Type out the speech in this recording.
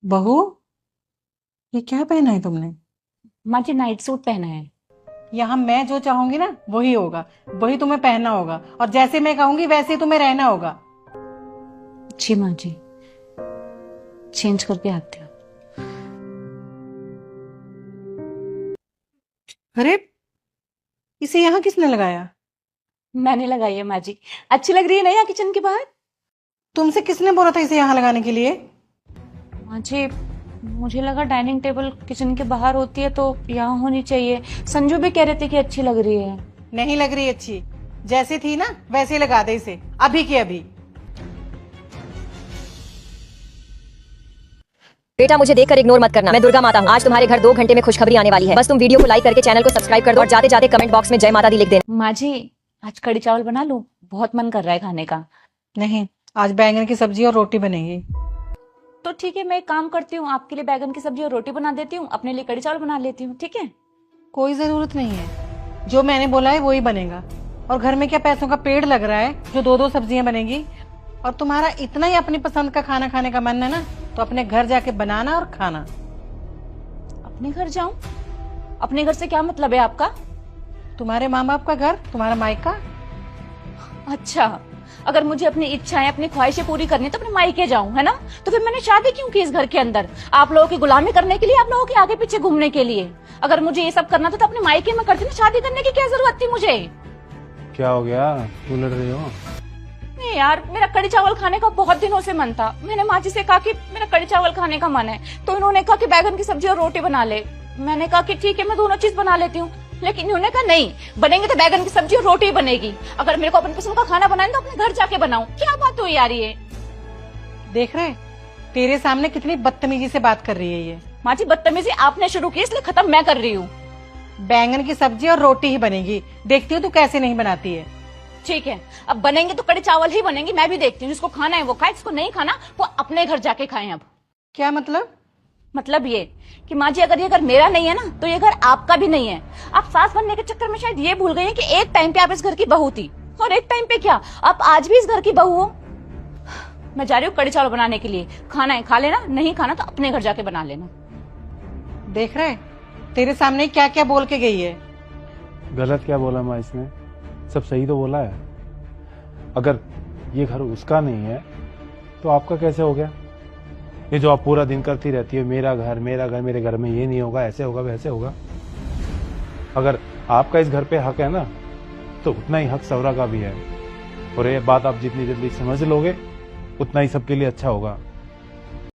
बहू, ये क्या पहना है तुमने? माँ जी नाइट सूट पहना है। यहाँ मैं जो चाहूंगी ना वही होगा, वही तुम्हें पहनना होगा, और जैसे मैं कहूंगी वैसे ही तुम्हें रहना होगा। जी माँ जी, चेंज करके आती हूँ। अरे, इसे यहाँ किसने लगाया? मैंने लगाई है माँ जी। अच्छी लग रही है ना यहाँ किचन के बाहर? तुमसे किसने बोला था इसे यहाँ लगाने के लिए? माँ जी, मुझे लगा डाइनिंग टेबल किचन के बाहर होती है तो यहाँ होनी चाहिए। संजू भी कह रहे थे कि अच्छी लग रही है। नहीं लग रही अच्छी। जैसी थी ना वैसे ही लगा दे इसे, अभी के अभी। बेटा मुझे देखकर इग्नोर मत करना। मैं दुर्गा माता हूँ। आज तुम्हारे घर 2 घंटे में खुशखबरी आने वाली है। बस तुम वीडियो को लाइक करके चैनल को सब्सक्राइब कर दो और जाते जाते कमेंट बॉक्स में जय माता दी लिख देना। माँ जी, आज कढ़ी चावल बना लूं? बहुत मन कर रहा है खाने का। नहीं, आज बैंगन की सब्जी और रोटी बनेगी। तो ठीक है, मैं एक काम करती हूँ, आपके लिए बैगन की सब्जी और रोटी बना देती हूँ, अपने लिए कढ़ी चावल बना लेती हूँ, ठीक है? कोई जरूरत नहीं है, जो मैंने बोला है वही बनेगा। और घर में क्या पैसों का पेड़ लग रहा है जो 2-2 सब्जियां बनेगी? और तुम्हारा इतना ही अपनी पसंद का खाना खाने का मन है ना, तो अपने घर जाके बनाना और खाना। अपने घर जाऊं? अपने घर से क्या मतलब है आपका? तुम्हारे माँ बाप का घर, तुम्हारा मायका। अच्छा, अगर मुझे अपनी इच्छाएं, अपनी ख्वाहिशें पूरी करनी तो अपने मायके जाऊं, है ना? तो फिर मैंने शादी क्यों की इस घर के अंदर? आप लोगों की गुलामी करने के लिए, आप लोगों के आगे पीछे घूमने के लिए? अगर मुझे ये सब करना था तो अपने मायके में करती ना, शादी करने की क्या जरूरत थी मुझे? क्या हो गया, क्यों लड़ रही हो? नहीं यार, मेरा कढ़ी चावल खाने का बहुत दिनों से मन था। मैंने माँ जी से कहा कि मेरा कढ़ी चावल खाने का मन है, तो इन्होंने कहा कि बैगन की सब्जी और रोटी बना ले। मैंने कहा कि ठीक है, मैं दोनों चीज बना लेती हूँ, लेकिन इन्होंने कहा नहीं, बनेंगे तो बैगन की सब्जी और रोटी ही बनेगी। अगर मेरे को अपनी पसंद का खाना बनाए तो अपने घर जाके बनाऊं। क्या बात हुई यार ये? देख रहे, तेरे सामने कितनी बदतमीजी से बात कर रही है ये। माँ जी, बदतमीजी आपने शुरू की, इसलिए खत्म मैं कर रही हूँ। बैंगन की सब्जी और रोटी ही बनेगी, देखती हूँ तू कैसे नहीं बनाती है। ठीक है, अब बनेंगे तो कढ़ी चावल ही बनेंगे, मैं भी देखती हूँ। जिसको खाना है वो खाए, जिसको नहीं खाना वो अपने घर जाके खाएं। अब क्या मतलब? मतलब ये कि माँ जी, अगर ये घर मेरा नहीं है ना, तो ये घर आपका भी नहीं है। आप सास बनने के चक्कर में शायद ये भूल गए हैं कि एक टाइम पे आप इस घर की बहू थी, और एक टाइम पे क्या, आप आज भी इस घर की बहू हो। मैं जा रही हूँ कढ़ी चावल बनाने के लिए। खाना है खा लेना, नहीं खाना तो अपने घर जाके बना लेना। देख रहे, तेरे सामने क्या क्या बोल के गई है। गलत क्या बोला माँ इसने? सब सही तो बोला है। अगर ये घर उसका नहीं है तो आपका कैसे हो गया? ये जो आप पूरा दिन करती रहती है, मेरा घर मेरा घर, मेरे घर में ये नहीं होगा, ऐसे होगा वैसे होगा। अगर आपका इस घर पे हक है ना, तो उतना ही हक सौरा का भी है। और ये बात आप जितनी जल्दी समझ लोगे उतना ही सबके लिए अच्छा होगा।